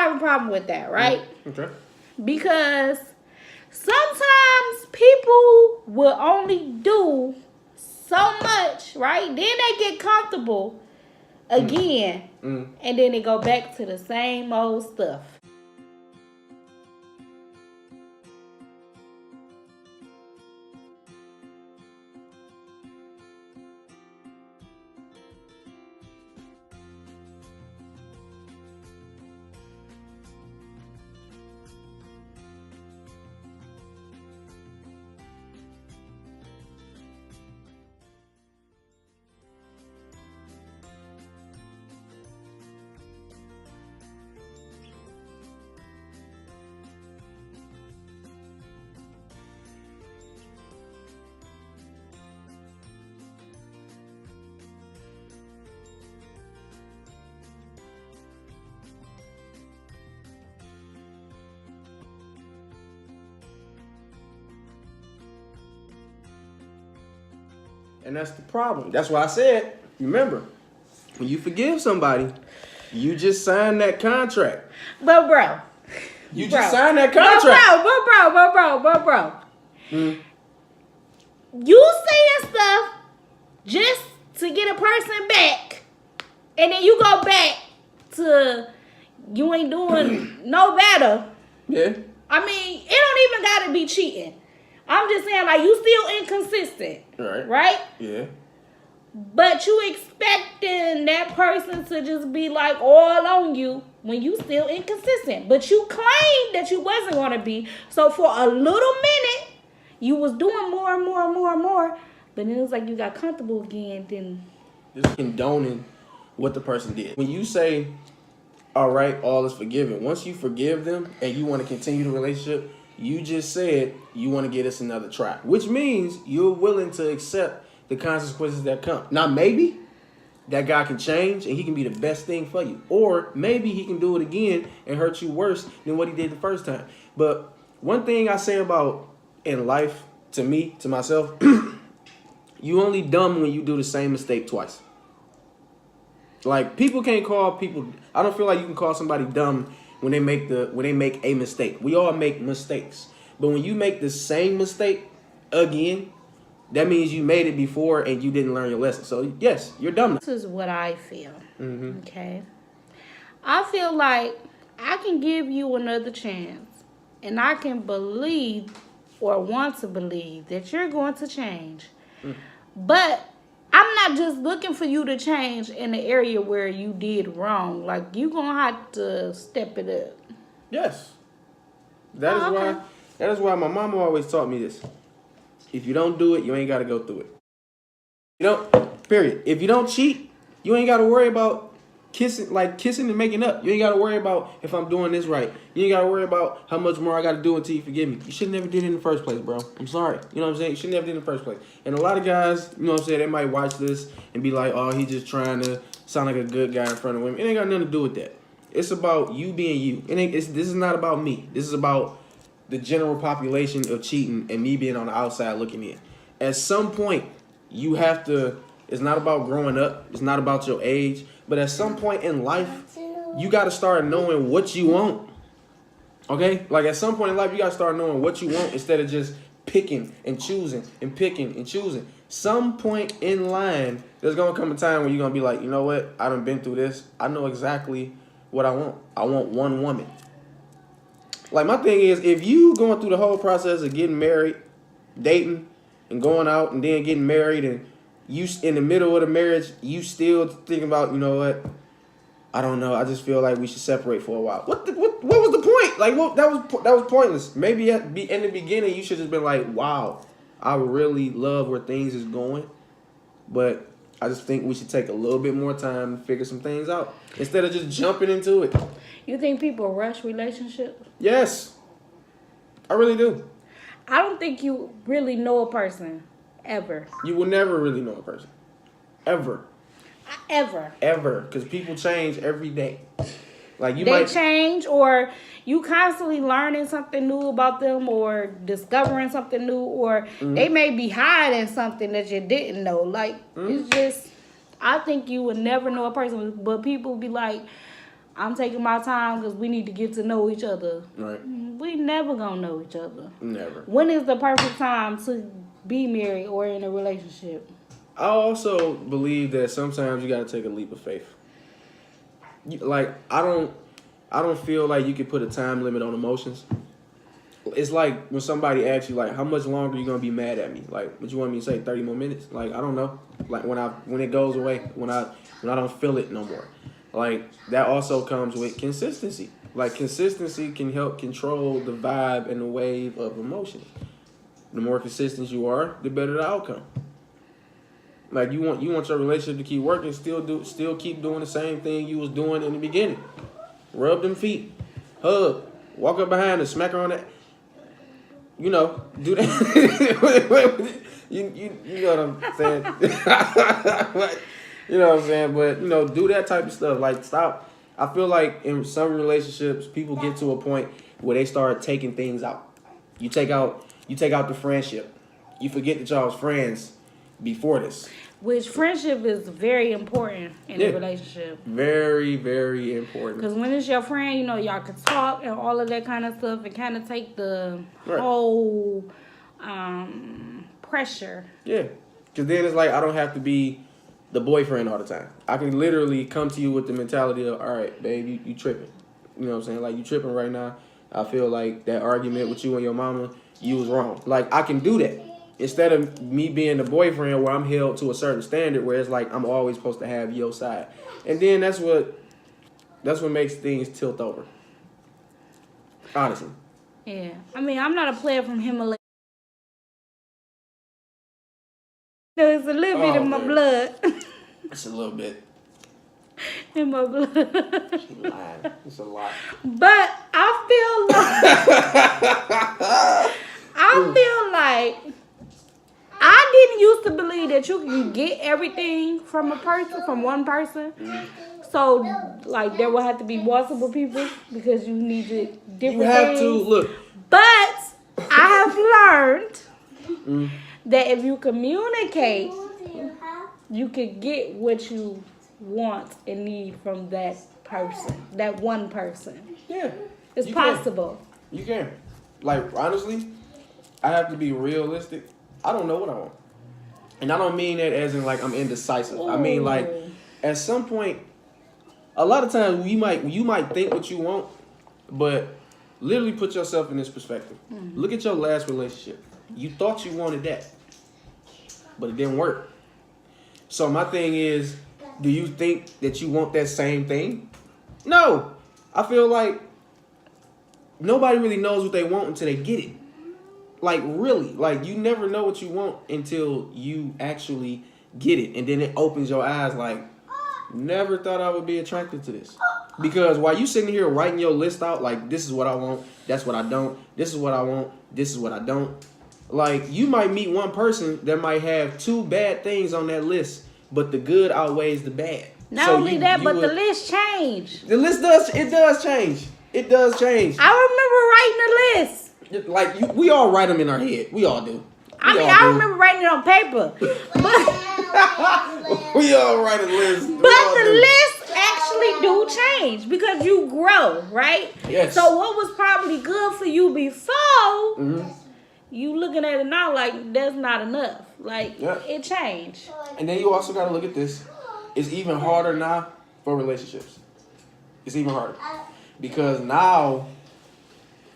have a problem with that, right? Okay. Because sometimes people will only do so much, right? Then they get comfortable again, and then they go back to the same old stuff. And that's the problem. That's why I said, remember, when you forgive somebody, you just signed that contract. But bro, you just signed that contract. Bro. You saying stuff just to get a person back, and then you go back to you ain't doing no better. Yeah. I mean, it don't even gotta be cheating. I'm just saying, like, you still inconsistent. Right? Yeah. But you expecting that person to just be like all on you when you still inconsistent. But you claimed that you wasn't going to be. So for a little minute, you was doing more and more and more and more. But then it was like you got comfortable again. Then just condoning what the person did. When you say, all right, all is forgiven. Once you forgive them and you want to continue the relationship, you just said you want to get us another try, which means you're willing to accept the consequences that come. Now, maybe that guy can change and he can be the best thing for you. Or maybe he can do it again and hurt you worse than what he did the first time. But one thing I say about in life, to me, to myself, you only dumb when you do the same mistake twice. Like, people can't call people, I don't feel like you can call somebody dumb when they make a mistake. We all make mistakes. But when you make the same mistake again, that means you made it before and you didn't learn your lesson. So, yes, you're dumb. This is what I feel. Okay? I feel like I can give you another chance. And I can believe or want to believe that you're going to change. But I'm not just looking for you to change in the area where you did wrong. Like, you're going to have to step it up. Yes. That is why my mama always taught me this. If you don't do it, you ain't got to go through it. You don't, period. If you don't cheat, you ain't got to worry about kissing and making up. You ain't got to worry about if I'm doing this right. You ain't got to worry about how much more I got to do until you forgive me. You should never did it in the first place, bro. I'm sorry. You know what I'm saying? You should never did it in the first place. And a lot of guys, you know what I'm saying, they might watch this and be like, oh, he's just trying to sound like a good guy in front of women. It ain't got nothing to do with that. It's about you being you. This is not about me. This is about the general population of cheating and me being on the outside looking in. At some point, you have to, it's not about growing up. It's not about your age. But at some point in life, you got to start knowing what you want. Okay? Like, at some point in life, you got to start knowing what you want instead of just picking and choosing and picking and choosing. Some point in line, there's going to come a time where you're going to be like, you know what? I done been through this. I know exactly what I want. I want one woman. Like, my thing is, if you going through the whole process of getting married, dating, and going out, and then getting married, and you in the middle of the marriage, you still thinking about, you know what? I don't know. I just feel like we should separate for a while. What was the point? Like, that was pointless. Maybe in the beginning, you should have been like, wow, I really love where things is going, but I just think we should take a little bit more time to figure some things out instead of just jumping into it. You think people rush relationships? Yes. I really do. I don't think you really know a person, ever. You will never really know a person. Ever. Ever. Because people change every day. Like, they change, or you constantly learning something new about them, or discovering something new, or they may be hiding something that you didn't know. Like, it's just, I think you would never know a person, but people be like, I'm taking my time because we need to get to know each other. Right. We never gonna know each other. Never. When is the perfect time to be married or in a relationship? I also believe that sometimes you got to take a leap of faith. I don't feel like you can put a time limit on emotions. It's like when somebody asks you, like, how much longer are you gonna be mad at me? Like, what you want me to say? 30 more minutes? Like, I don't know. Like when it goes away, when I don't feel it no more. Like, that also comes with consistency. Like, consistency can help control the vibe and the wave of emotions. The more consistent you are, the better the outcome. Like, you want your relationship to keep working, still keep doing the same thing you was doing in the beginning. Rub them feet, hug, walk up behind her, smack her on that. You know, do that. you know what I'm saying? You know what I'm saying? But, you know, do that type of stuff. Like, stop. I feel like in some relationships, people get to a point where they start taking things out. You take out the friendship. You forget that y'all was friends before this. Which friendship is very important in a relationship. Very, very important. Because when it's your friend, you know, y'all can talk and all of that kind of stuff and kind of take the whole pressure. Yeah. Because then it's like I don't have to be the boyfriend all the time. I can literally come to you with the mentality of, all right, babe, you tripping. You know what I'm saying? Like, you tripping right now. I feel like that argument with you and your mama, you was wrong. Like, I can do that. Instead of me being the boyfriend where I'm held to a certain standard where it's like I'm always supposed to have your side. And then that's what makes things tilt over. Honestly. Yeah. I mean, I'm not a player from Himalaya. There's a little bit in my blood. It's a little bit. In my blood. She lying. It's a lot. But I feel like I didn't used to believe that you can get everything from one person. So, like, there will have to be multiple people because you needed different things. You have to, look. But I have learned that if you communicate, you can get what you want and need from that person, that one person. Yeah. It's possible. You can. Like, honestly, I have to be realistic. I don't know what I want. And I don't mean that as in, like, I'm indecisive. Ooh. I mean, like, at some point, a lot of times you might think what you want, but literally put yourself in this perspective. Mm-hmm. Look at your last relationship. You thought you wanted that, but it didn't work. So my thing is, do you think that you want that same thing? No. I feel like nobody really knows what they want until they get it. Like, really. Like, you never know what you want until you actually get it. And then it opens your eyes like, never thought I would be attracted to this. Because while you sitting here writing your list out, like, this is what I want, that's what I don't, this is what I want, this is what I don't. Like, you might meet one person that might have two bad things on that list, but the good outweighs the bad. Not only that, but the list changed. The list does change. It does change. I remember writing the list. Like, we all write them in our head. We all do. I remember writing it on paper. But we all write a list. But the list actually do change because you grow, right? Yes. So what was probably good for you before, you looking at it now like that's not enough. Like, it changed. And then you also got to look at this. It's even harder now for relationships. It's even harder. Because now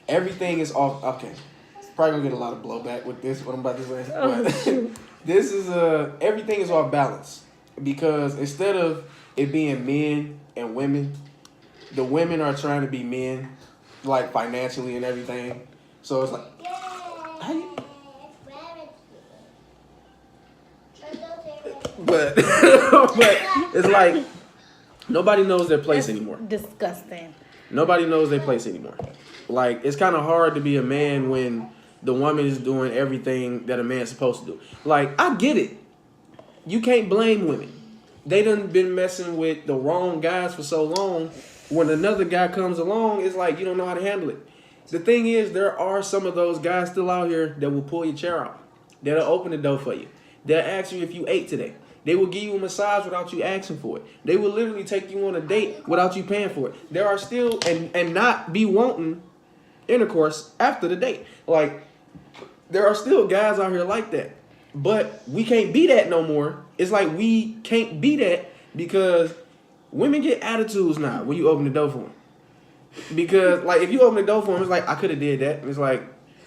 everything is off. Okay. Probably going to get a lot of blowback with this, what I'm about to say. But this is everything is off balance. Because instead of it being men and women, the women are trying to be men, like financially and everything. So it's like, but it's like nobody knows their place anymore. Disgusting. Nobody knows their place anymore. Like, it's kind of hard to be a man when the woman is doing everything that a man's supposed to do. Like, I get it. You can't blame women. They done been messing with the wrong guys for so long. When another guy comes along, it's like you don't know how to handle it. The thing is, there are some of those guys still out here that will pull your chair out. That'll open the door for you. They'll ask you if you ate today. They will give you a massage without you asking for it. They will literally take you on a date without you paying for it. There are still, and not be wanting intercourse after the date. Like, there are still guys out here like that. But we can't be that no more. It's like we can't be that because women get attitudes now when you open the door for them. Because, like, if you open the door for them, it's like, I could have did that. It's like,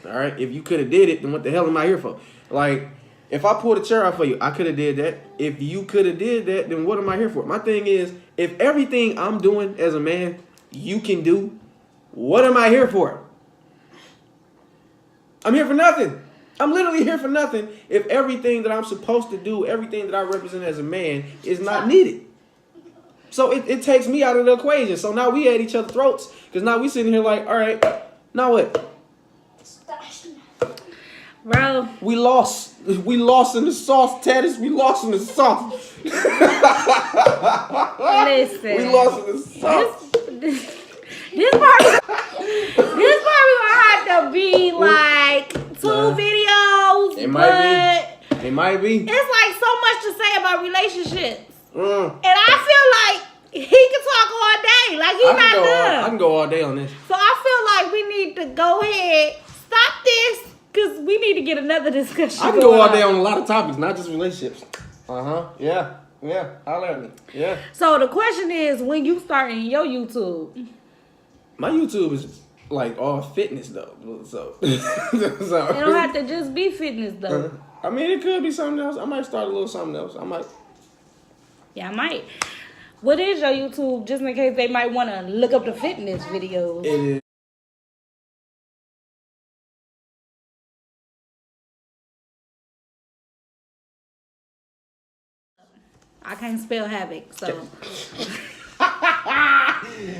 all right, if you could have did it, then what the hell am I here for? Like, if I pulled a chair out for you, I could have did that. If you could have did that, then what am I here for? My thing is, if everything I'm doing as a man, you can do, what am I here for? I'm here for nothing. I'm literally here for nothing if everything that I'm supposed to do, everything that I represent as a man is not needed. So it takes me out of the equation. So now we at each other's throats because now we sitting here like, all right, now what? Bro. We lost. We lost in the sauce, Tatis. We lost in the sauce. Listen. We lost in the sauce. This part we gonna have to be like 2 videos. It might be. It might be. It's like so much to say about relationships. And I feel like he can talk all day. Like he's not done. I can go all day on this. So I feel like we need to go ahead, stop this, because we need to get another discussion. I can go all day on a lot of topics, not just relationships. Yeah. Yeah. Holler at me. Yeah. So the question is, when you starting your YouTube? My YouTube is like all fitness though. So It don't have to just be fitness though. I mean, it could be something else. I might start a little something else. I might. Yeah, I might. What is your YouTube, just in case they might want to look up the fitness videos? It is. I can't spell havoc, so.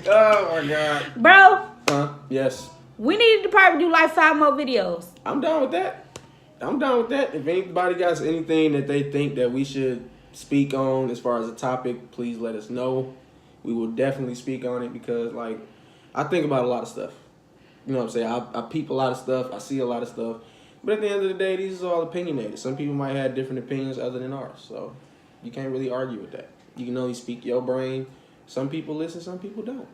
Oh my god. Bro. Yes. We need to probably do like 5 more videos. I'm down with that. If anybody got anything that they think that we should speak on as far as a topic, please let us know. We will definitely speak on it because, like, I think about a lot of stuff. You know what I'm saying? I peep a lot of stuff. I see a lot of stuff. But at the end of the day, these are all opinionated. Some people might have different opinions other than ours. So you can't really argue with that. You can only speak your brain. Some people listen, some people don't.